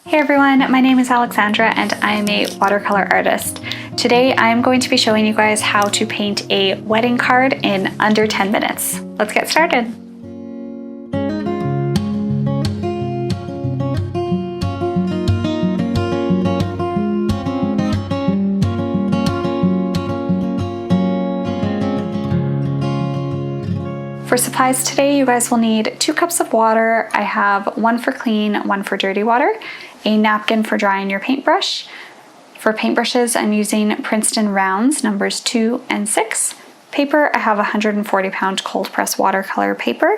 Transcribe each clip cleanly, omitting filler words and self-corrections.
Hey everyone, my name is Alexandra and I'm a watercolor artist. Today I'm going to be showing you guys how to paint a wedding card in under 10 minutes. Let's get started. For supplies today, you guys will need 2 cups of water. I have 1 for clean, 1 for dirty water, a napkin for drying your paintbrush. For paintbrushes, I'm using Princeton rounds, numbers 2 and 6. Paper, I have 140 pound cold press watercolor paper.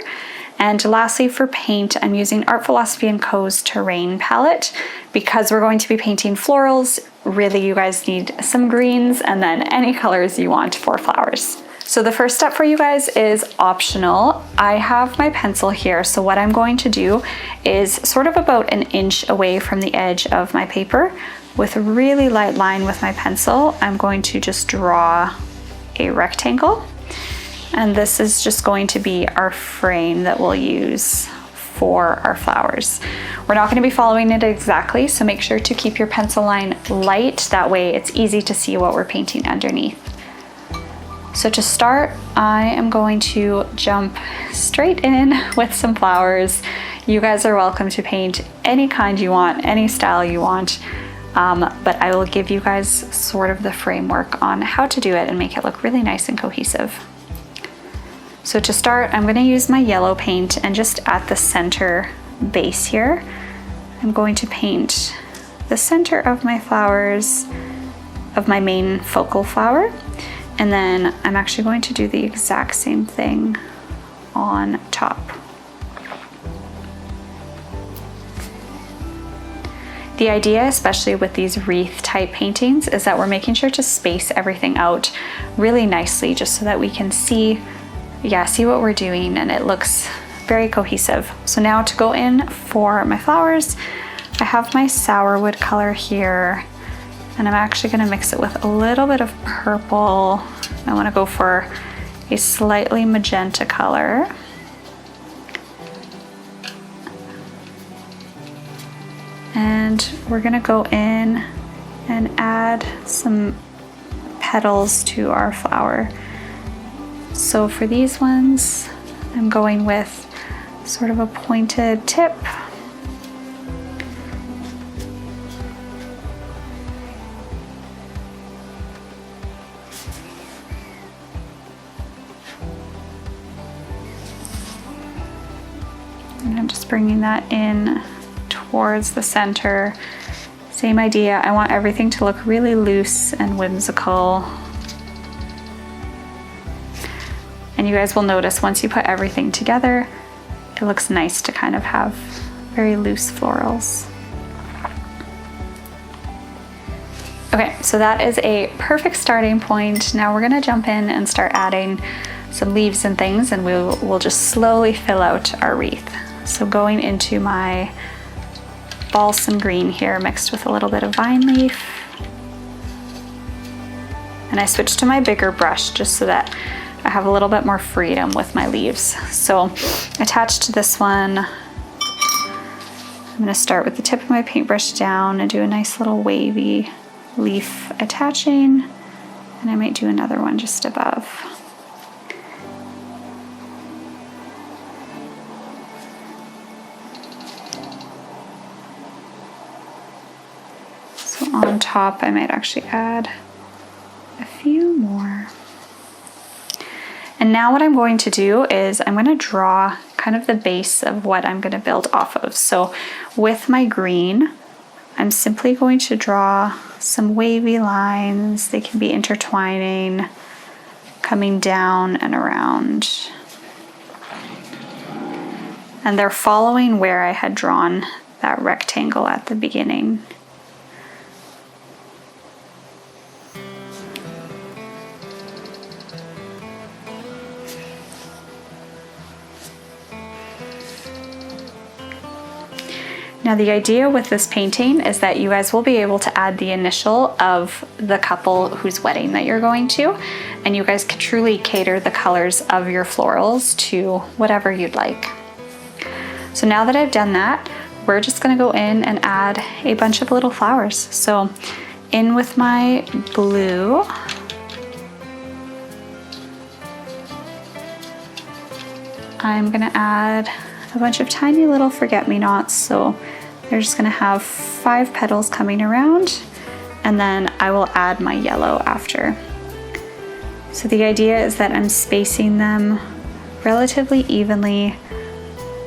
And lastly, for paint, I'm using Philosophy and Co's terrain palette. Because we're going to be painting florals, really you guys need some greens and then any colors you want for flowers. So the first step for you guys is optional. I have my pencil here, so what I'm going to do is sort of about an inch away from the edge of my paper with a really light line with my pencil. I'm going to just draw a rectangle, and this is just going to be our frame that we'll use for our flowers. We're not going to be following it exactly, so make sure to keep your pencil line light. That way it's easy to see what we're painting underneath. So to start, I am going to jump straight in with some flowers. You guys are welcome to paint any kind you want, any style you want, but I will give you guys sort of the framework on how to do it and make it look really nice and cohesive. So to start, I'm going to use my yellow paint, and just at the center base here, I'm going to paint the center of my flowers, of my main focal flower. And then I'm actually going to do the exact same thing on top. The idea, especially with these wreath type paintings, is that we're making sure to space everything out really nicely just so that we can see what we're doing and it looks very cohesive. So now to go in for my flowers, I have my sourwood color here. And I'm actually going to mix it with a little bit of purple. I want to go for a slightly magenta color. And we're going to go in and add some petals to our flower. So for these ones, I'm going with sort of a pointed tip. And I'm just bringing that in towards the center. Same idea, I want everything to look really loose and whimsical. And you guys will notice once you put everything together, it looks nice to kind of have very loose florals. Okay, so that is a perfect starting point. Now we're gonna jump in and start adding some leaves and things, and we'll just slowly fill out our wreath. So going into my balsam green here mixed with a little bit of vine leaf. And I switched to my bigger brush just so that I have a little bit more freedom with my leaves. So attached to this one, I'm going to start with the tip of my paintbrush down and do a nice little wavy leaf attaching. And I might do another one just above. On top, I might actually add a few more. And now what I'm going to do is I'm going to draw kind of the base of what I'm going to build off of. So with my green, I'm simply going to draw some wavy lines. They can be intertwining, coming down and around. And they're following where I had drawn that rectangle at the beginning. Now the idea with this painting is that you guys will be able to add the initial of the couple whose wedding that you're going to, and you guys can truly cater the colors of your florals to whatever you'd like. So now that I've done that, we're just gonna go in and add a bunch of little flowers. So in with my blue. I'm gonna add a bunch of tiny little forget-me-nots. So they're just gonna have 5 petals coming around, and then I will add my yellow after. So the idea is that I'm spacing them relatively evenly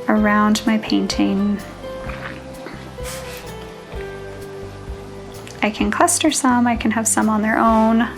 around my painting. I can cluster some, I can have some on their own.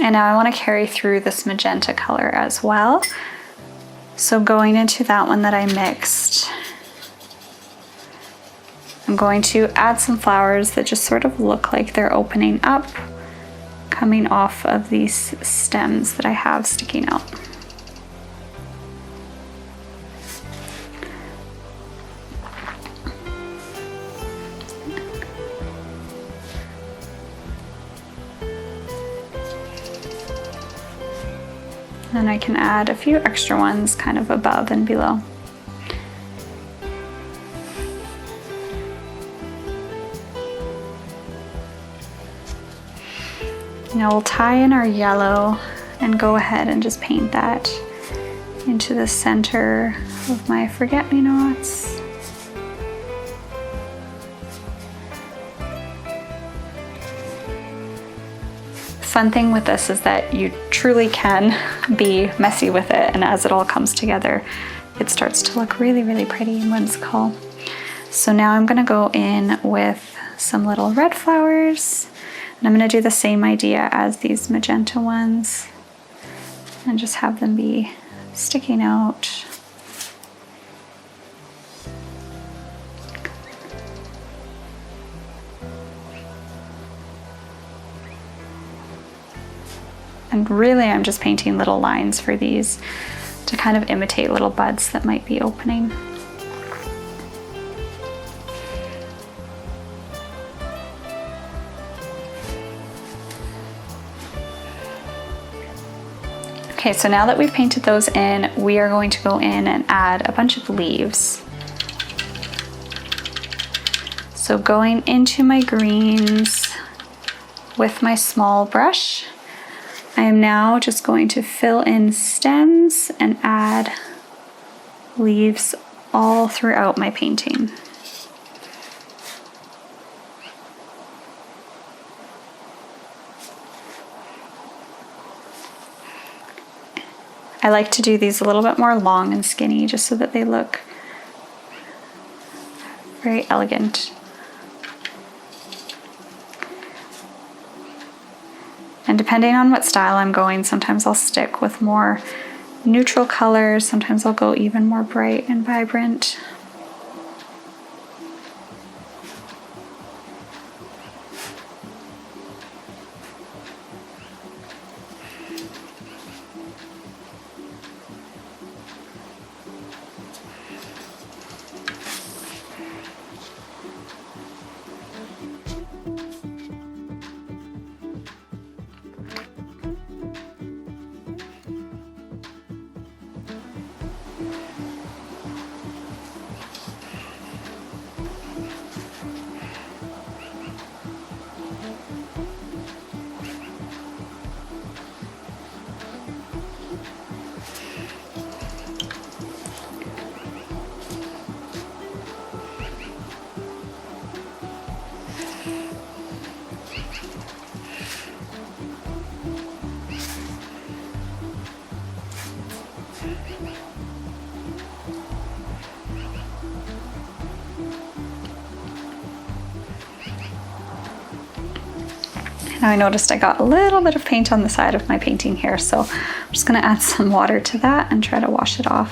And now I want to carry through this magenta color as well. So going into that one that I mixed, I'm going to add some flowers that just sort of look like they're opening up, coming off of these stems that I have sticking out. And I can add a few extra ones kind of above and below. Now we'll tie in our yellow and go ahead and just paint that into the center of my forget-me-nots. Fun thing with this is that you truly can be messy with it, and as it all comes together, it starts to look really, really pretty and whimsical. So now I'm gonna go in with some little red flowers, and I'm gonna do the same idea as these magenta ones and just have them be sticking out. And really I'm just painting little lines for these to kind of imitate little buds that might be opening. Okay, so now that we've painted those in, we are going to go in and add a bunch of leaves. So going into my greens with my small brush, I am now just going to fill in stems and add leaves all throughout my painting. I like to do these a little bit more long and skinny just so that they look very elegant. And depending on what style I'm going, sometimes I'll stick with more neutral colors, sometimes I'll go even more bright and vibrant. Now I noticed I got a little bit of paint on the side of my painting here, so I'm just gonna add some water to that and try to wash it off.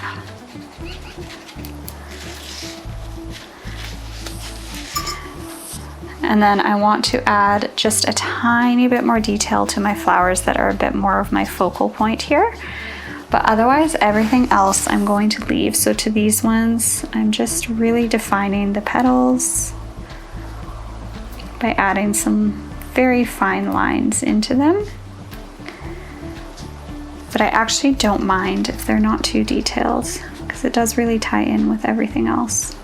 And then I want to add just a tiny bit more detail to my flowers that are a bit more of my focal point here. But otherwise, everything else I'm going to leave. So to these ones, I'm just really defining the petals by adding some very fine lines into them. But I actually don't mind if they're not too detailed, because it does really tie in with everything else.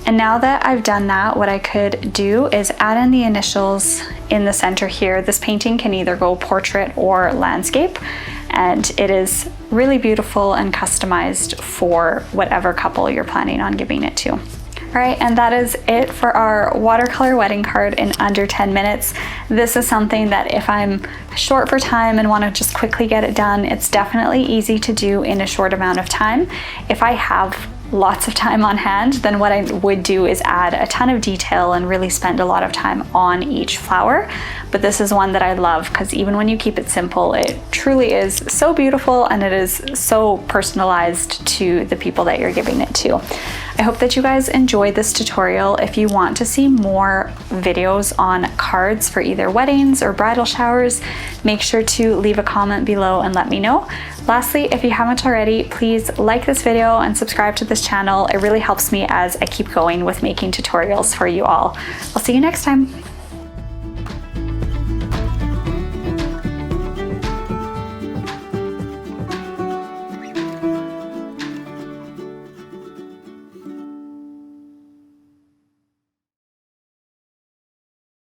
And now that I've done that, what I could do is add in the initials in the center here. This painting can either go portrait or landscape, and it is really beautiful and customized for whatever couple you're planning on giving it to. All right, and that is it for our watercolor wedding card in under 10 minutes. This is something that if I'm short for time and want to just quickly get it done, it's definitely easy to do in a short amount of time. If I have lots of time on hand, then what I would do is add a ton of detail and really spend a lot of time on each flower. But this is one that I love because even when you keep it simple, it truly is so beautiful and it is so personalized to the people that you're giving it to. I hope that you guys enjoyed this tutorial. If you want to see more videos on cards for either weddings or bridal showers, make sure to leave a comment below and let me know. Lastly, if you haven't already, please like this video and subscribe to this channel. It really helps me as I keep going with making tutorials for you all. I'll see you next time.